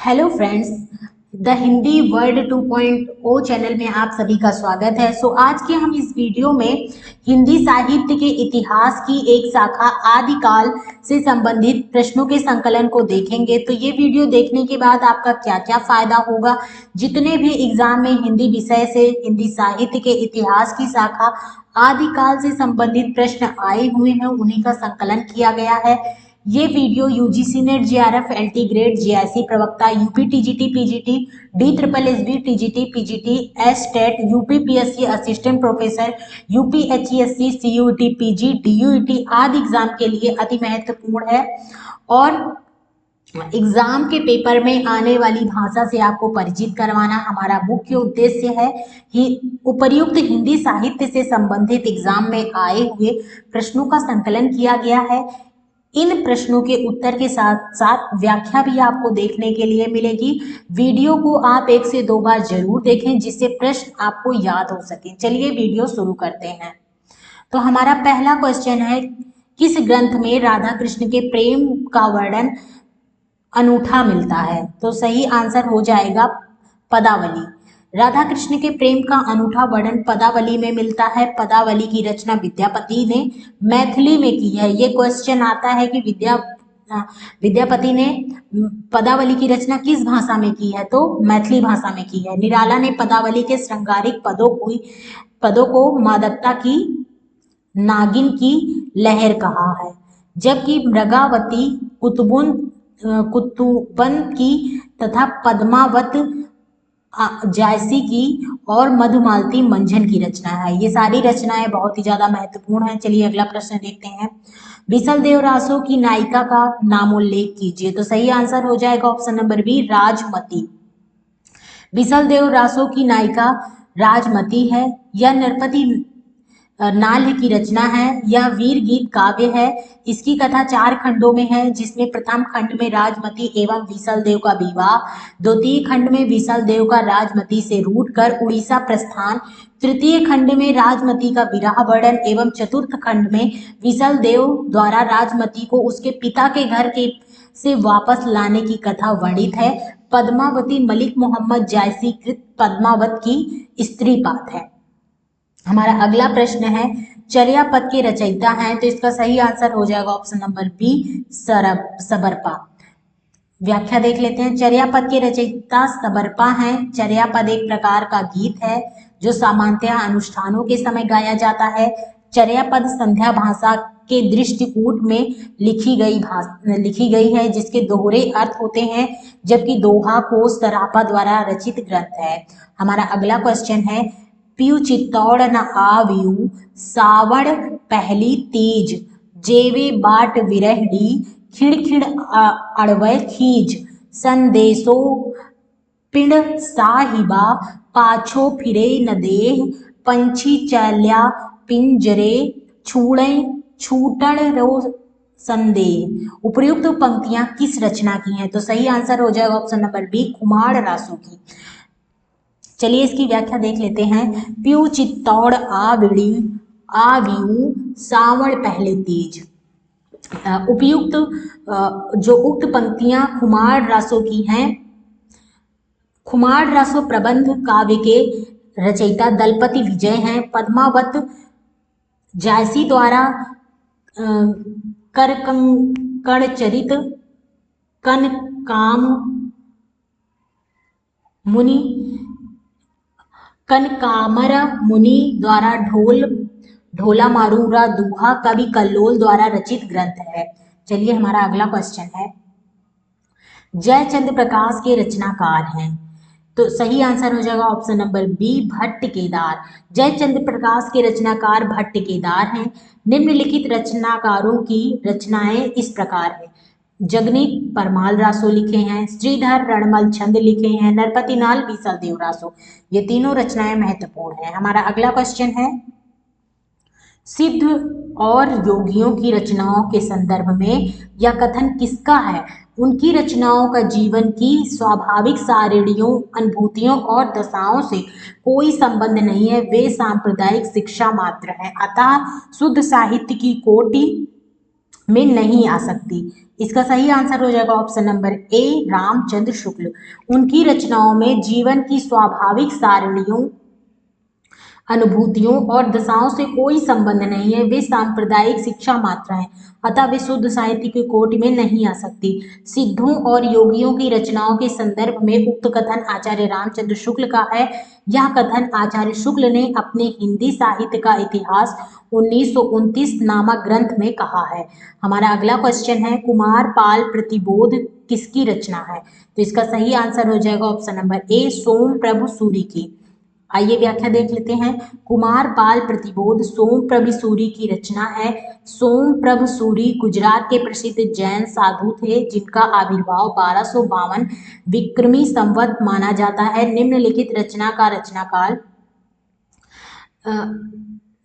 Hello friends, the Hindi world 2.0 channel में आप सभी का स्वागत है। आज के हम इस वीडियो में हिंदी साहित्य के इतिहास की एक शाखा आदिकाल से संबंधित प्रश्नों के संकलन को देखेंगे। तो ये वीडियो देखने के बाद आपका क्या क्या फायदा होगा। जितने भी एग्जाम में हिंदी विषय से हिंदी साहित्य के इतिहास की शाखा आदिकाल से संबंधित प्रश्न आए हुए हैं उन्हीं का संकलन किया गया है। ये video UGC NET, JRF, LT grade, GIC प्रवक्ता, UP TGT, PGT, D triple SB, TGT, PGT, S TET, UP PSC assistant professor, UP HESC, CUET, PG, DUET आदि एग्जाम के लिए अति महत्वपूर्ण है और एग्जाम के पेपर में आने वाली भाषा से आपको परिचित करवाना हमारा मुख्य उद्देश्य है। कि उपर्युक्त हिंदी साहित्य से संबंधित एग्जाम में आए हुए प्रश्नों का संकलन किया गया है। इन प्रश्नों के उत्तर के साथ साथ व्याख्या भी आपको देखने के लिए मिलेगी। वीडियो को आप 1 से 2 बार जरूर देखें जिससे प्रश्न आपको याद हो सके। चलिए वीडियो शुरू करते हैं। तो हमारा पहला क्वेश्चन है, किस ग्रंथ में राधा कृष्ण के प्रेम का वर्णन अनूठा मिलता है? तो सही आंसर हो जाएगा पदावली। राधा कृष्ण के प्रेम का अनूठा वर्णन पदावली में मिलता है। पदावली की रचना विद्यापति ने मैथिली में की है। ये क्वेश्चन आता है कि विद्यापति ने पदावली की रचना किस भाषा में की है? तो मैथिली भाषा में की है। निराला ने पदावली के श्रृंगारिक पदों को मादकता की नागिन की लहर कहा है, जबकि मृगावती कुतुबन की तथा पद्मावत जायसी की और मधुमालती मंझन की रचना है। ये सारी रचनाएं बहुत ही ज्यादा महत्वपूर्ण हैं। चलिए अगला प्रश्न देखते हैं। बिसल देव रासो की नायिका का नामोल्लेख कीजिए। तो सही आंसर हो जाएगा ऑप्शन नंबर बी, राजमती। बिसल देव रासो की नायिका राजमती है। यह नरपति नाल्य की रचना है। यह वीर गीत काव्य है। इसकी कथा 4 खंडों में है, जिसमें प्रथम खंड में राजमती एवं विसल देव का विवाह, द्वितीय खंड में विसल देव का राजमती से रूठकर उड़ीसा प्रस्थान, तृतीय खंड में राजमती का विरह वर्णन एवं चतुर्थ खंड में विसल देव द्वारा राजमती को उसके पिता के घर के से वापस लाने की कथा वर्णित है। पद्मावती मलिक मोहम्मद जायसी कृत पद्मावत की स्त्री पाठ है। हमारा अगला प्रश्न है, चर्यापद के रचयिता हैं? तो इसका सही आंसर हो जाएगा ऑप्शन नंबर बी, सबरपा। व्याख्या देख लेते हैं। चर्यापद के रचयिता सबरपा हैं। चर्यापद एक प्रकार का गीत है जो सामान्यतः अनुष्ठानों के समय गाया जाता है। चर्यापद संध्या भाषा के दृष्टिकूट में लिखी गई है, जिसके दोहरे अर्थ होते हैं, जबकि दोहा को सरापा द्वारा रचित ग्रंथ है। हमारा अगला क्वेश्चन है, पियू चित्तौड़ न आवियू सावण पहली तीज, जेवे बाट विरहड़ी खिड़खिड़ अड़वै खीज, संदेशो पिंड साहिबा पाछो फिरे न देह, पंछी चल्या पिंजरे छूड़े छूटण रो संदेह। उपर्युक्त पंक्तियां किस रचना की हैं? तो सही आंसर हो जाएगा option number B, Kumar Raso की। चलिए इसकी व्याख्या देख लेते हैं। प्यू चित्तौड़ आवियू सावण पहले तीज। उपयुक्त जो उक्त पंक्तियां खुमार रासो की हैं। खुमार रासो प्रबंध काव्य के रचयिता दलपति विजय हैं। पद्मावत जायसी द्वारा करकंकण चरित, कनकामर मुनि द्वारा ढोला मारूरा दूहा कवि कल्लोल द्वारा रचित ग्रंथ है। चलिए हमारा अगला क्वेश्चन है, जयचंद्र प्रकाश के रचनाकार हैं? तो सही आंसर हो जाएगा option number B, Bhatt Kedar. Jaichandra Prakash के रचनाकार भट्ट केदार हैं। निम्नलिखित रचनाकारों की रचनाएं इस प्रकार है। जगनीत परमाल रासो लिखे हैं, श्रीधर रणमल छंद लिखे हैं, नरपति नाल बीसल देव रासो। ये तीनों रचनाएं महत्वपूर्ण हैं। हमारा अगला क्वेश्चन है, सिद्ध और योगियों की रचनाओं के संदर्भ में यह कथन किसका है? उनकी रचनाओं का जीवन की स्वाभाविक सारणियों, अनुभूतियों और दशाओं से कोई संबंध नहीं है, वे सांप्रदायिक शिक्षा मात्र है। अतः शुद्ध साहित्य की कोटि में नहीं आ सकती। इसका सही आंसर हो जाएगा option number A Ramchandra Shukla. उनकी रचनाओं में जीवन की स्वाभाविक सारणियों, अनुभूतियों और दशाओं से कोई संबंध नहीं है, वे सांप्रदायिक शिक्षा मात्र हैं, अतः वे शुद्ध साहित्य की कोटि में नहीं आ सकती। सिद्धों और योगियों की रचनाओं के संदर्भ में उक्त कथन आचार्य रामचंद्र शुक्ल का है। यह कथन आचार्य शुक्ल ने अपने हिंदी साहित्य का इतिहास 1929 नामक ग्रंथ में कहा है। हमारा अगला क्वेश्चन है, कुमार पाल प्रतिबोध किसकी रचना है? तो इसका सही आंसर हो जाएगा ऑप्शन नंबर ए सोम प्रभु सूरी की। आइए व्याख्या देख लेते हैं। कुमार पाल प्रतिबोध सोम प्रभु सूरी की रचना है। सोम प्रभु सूरी गुजरात के प्रसिद्ध जैन साधु थे, जिनका आविर्भाव 1252 विक्रमी संवत माना जाता है। निम्नलिखित रचना का रचनाकाल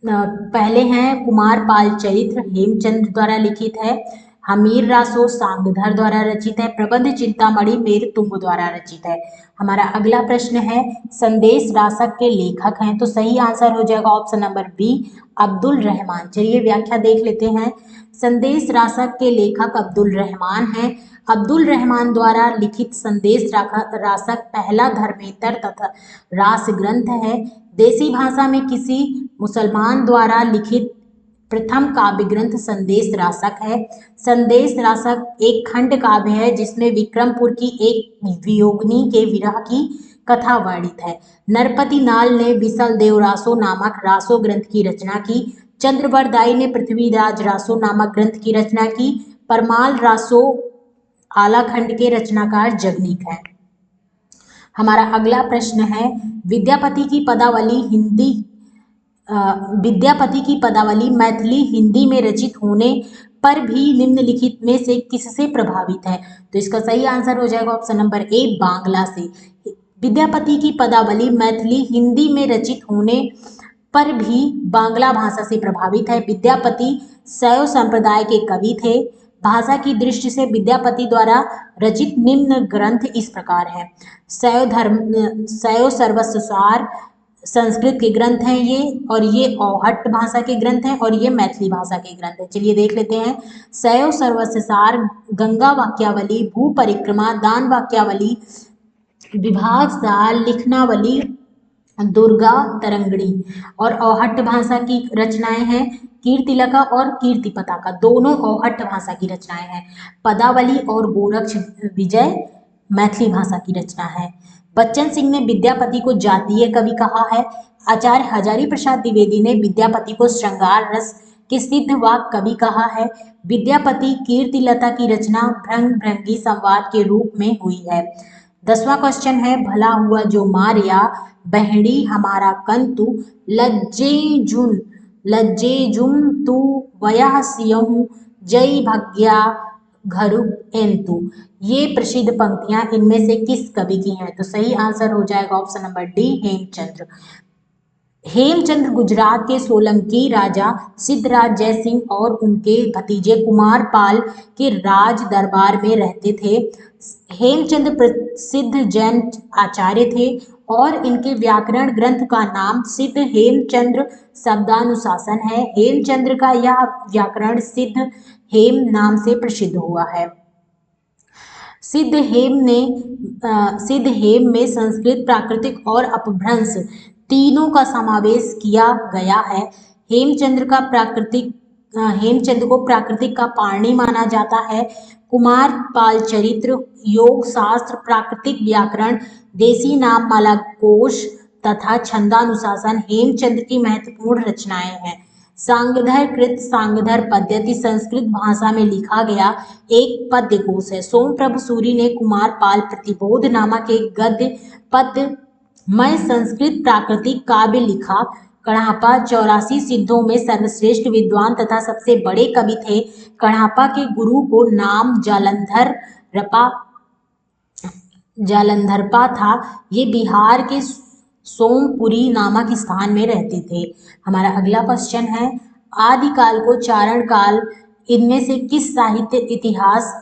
पहले हैं कुमार पाल चरित्र हेमचंद्र द्वारा लिखित है, हमीर रासो सांगधर द्वारा रचित है, प्रबंध चिंतामणि मेरतुंग द्वारा रचित है। हमारा अगला प्रश्न है, संदेश रासक के लेखक हैं? तो सही आंसर हो जाएगा option number B Abdul Rahman. चलिए व्याख्या देख लेते हैं। संदेश रासक के लेखक अब्दुल रहमान हैं। अब्दुल रहमान द्वारा लिखित संदेश रासक पहला धर्मेतर तथा रास ग्रंथ है। देसी भाषा में किसी मुसलमान द्वारा लिखित प्रथम काव्य ग्रंथ संदेश रासक है। संदेश रासक एक खंड काव्य है, जिसमें विक्रमपुर की एक वियोगिनी के विरह की कथा वर्णित है। नरपति नाल ने विसल देव रासो नामक रासो ग्रंथ की रचना की। चंद्रवरदाई ने पृथ्वीराज रासो नामक ग्रंथ की रचना की। परमाल रासो आलाखंड के रचनाकार जगनीक हैं। हमारा अगला प्रश्न है, विद्यापति की पदावली मैथिली हिंदी में रचित होने पर भी निम्नलिखित में से किससे प्रभावित है? तो इसका सही आंसर हो जाएगा ऑप्शन नंबर ए बांग्ला से। विद्यापति की पदावली मैथिली हिंदी में रचित होने पर भी बांग्ला भाषा से प्रभावित है। विद्यापति शैव संप्रदाय के कवि थे। भाषा की दृष्टि से विद्यापति द्वारा रचित निम्न ग्रंथ इस प्रकार हैं। शैव सर्वस्वसार संस्कृत के ग्रंथ हैं ये, और ये औहट भाषा के ग्रंथ हैं, और ये मैथिली भाषा के ग्रंथ हैं। चलिए देख लेते हैं। शैव सर्वस्वसार, गंगा वाक्यावली, भू परिक्रमा, दान वाक्यावली, विभाग सार, लिखनावली, दुर्गा तरंगणी। और औहट भाषा की रचनाएं हैं कीर्तिलका और कीर्ति पताका, दोनों औहट भाषा की रचनाएं हैं। पदावली और गोरक्ष विजय मैथिली भाषा की रचना है। बच्चन सिंह ने विद्यापति को जातीय कवि कहा है। आचार्य हजारी प्रसाद द्विवेदी ने विद्यापति को श्रृंगार रस के सिद्ध वाक कवि कहा है। विद्यापति कीर्तिलता की रचना भृंग भृंगी संवाद के रूप में हुई है। 10वां क्वेश्चन है, भला हुआ जो मारिया बहड़ी हमारा कंतु लज्जे जुम तू वया सियहु जय भग्या घरु एंतु। ये प्रसिद्ध पंक्तियां इनमें से किस कवि की हैं? तो सही आंसर हो जाएगा option number D Hemchandra. Hemchandra Gujarat के सोलंकी राजा सिद्धराज जयसिंह और उनके भतीजे कुमार पाल के राज दरबार में रहते थे। हेमचंद्र प्रसिद्ध जैन आचार्य थे और इनके व्याकरण ग्रंथ का नाम सिद्ध हेमचंद्र शब्दानुशासन है। हेमचंद्र का यह व्याकरण सिद्ध हेम नाम से प्रसिद्ध हुआ है। सिद्ध हेम में संस्कृत, प्राकृतिक और अपभ्रंश तीनों का समावेश किया गया है। हेमचंद्र को प्राकृतिक का पाणी माना जाता है। कुमार पाल चरित्र, योग शास्त्र, प्राकृतिक व्याकरण, देसी नाममाला कोश तथा छंदानुशासन हेमचंद्र की महत्वपूर्ण रचनाएं हैं। सांगधर कृत सांगधर पद्यति संस्कृत भाषा में लिखा गया एक पद्य कोश है। सोम प्रभु सूरी ने कुमार पाल प्रतिबोध नामक एक गद्य पद्यमय संस्कृत प्राकृतिक काव्य लिखा। कढ़ापा 84 सिद्धों में सर्वश्रेष्ठ विद्वान तथा सबसे बड़े कवि थे। कढ़ापा के गुरु को नाम जालंधरपा था। ये बिहार के सोमपुरी नामक स्थान में रहते थे। हमारा अगला क्वेश्चन है, आदिकाल को चारण काल इनमें से किस साहित्य इतिहास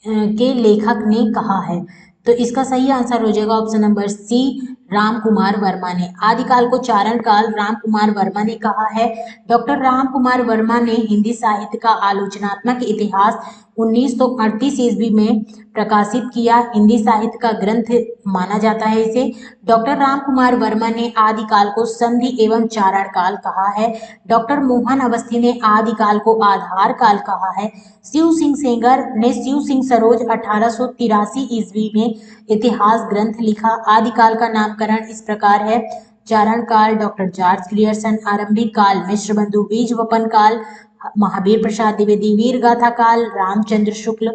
के लेखक ने कहा है? तो इसका सही आंसर हो जाएगा option number C Ram Kumar Verma ने। आदिकाल को चारण काल राम कुमार वर्मा ने कहा है। डॉक्टर राम कुमार वर्मा ने हिंदी साहित्य का आलोचनात्मक इतिहास 1938 ईस्वी में प्रकाशित किया। हिंदी साहित्य का ग्रंथ माना जाता है इसे। डॉक्टर राम कुमार वर्मा ने आदिकाल को संधि एवं चारण काल कहा है। डॉक्टर मोहन अवस्थी ने आदिकाल को आधार काल कहा है। शिव सिंह सेंगर ने शिव सिंह सरोज 1883 ईस्वी में इतिहास ग्रंथ लिखा। आदिकाल का नामकरण इस प्रकार है: चारण काल डॉक्टर जॉर्ज ग्रियर्सन, आरंभिक काल मिश्र बंधु बीज वपन काल महावीर प्रसाद द्विवेदी, वीर गाथा काल रामचंद्र शुक्ल,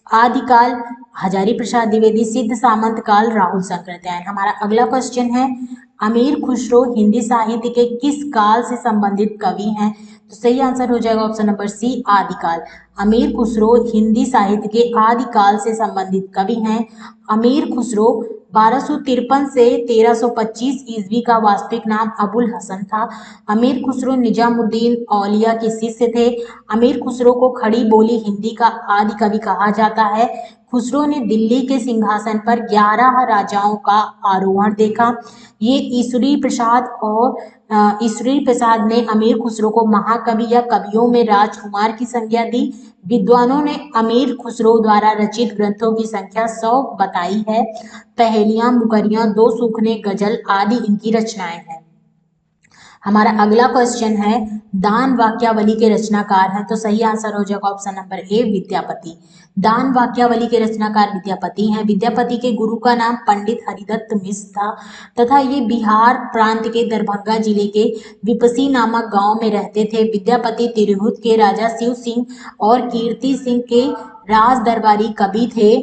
आदिकाल हजारी प्रसाद द्विवेदी, सिद्ध सामंत काल राहुल शंकराचार्य। हमारा अगला क्वेश्चन है, अमीर खुसरो हिंदी साहित्य के किस काल से संबंधित कवि हैं? तो सही आंसर हो जाएगा ऑप्शन नंबर सी, आदिकाल। अमीर खुसरो हिंदी साहित्य के आदिकाल से संबंधित कवि हैं। अमीर खुसरो 1253 से 1325 ईस्वी का वास्तविक नाम अबुल हसन था। अमीर खुसरो निजामुद्दीन औलिया के शिष्य थे। अमीर खुसरो को खड़ी बोली हिंदी का आदि कवि कहा जाता है। खुसरो ने दिल्ली के सिंहासन पर 11 राजाओं का आरोहण देखा। ये ईश्वरी प्रसाद ने अमीर खुसरो को महाकवि या कवियों में राजकुमार की संज्ञा दी। विद्वानों ने अमीर खुसरो द्वारा रचित ग्रंथों की संख्या 100 बताई है। पहेलियां, मुकरियां, दो सूखने, गजल आदि इनकी रचनाएं हैं। हमारा अगला क्वेश्चन है, दान वाक्यावली के रचनाकार हैं? तो सही आंसर हो जाएगा ऑप्शन नंबर ए, विद्यापति। दान वाक्यावली के रचनाकार विद्यापति हैं। विद्यापति के गुरु का नाम पंडित हरिदत्त मिश्र था तथा ये बिहार प्रांत के दरभंगा जिले के विपसी नामक गांव में रहते थे। विद्यापति तिरहुत के राजा शिव सिंह और कीर्ति सिंह के राज दरबारी कवि थे।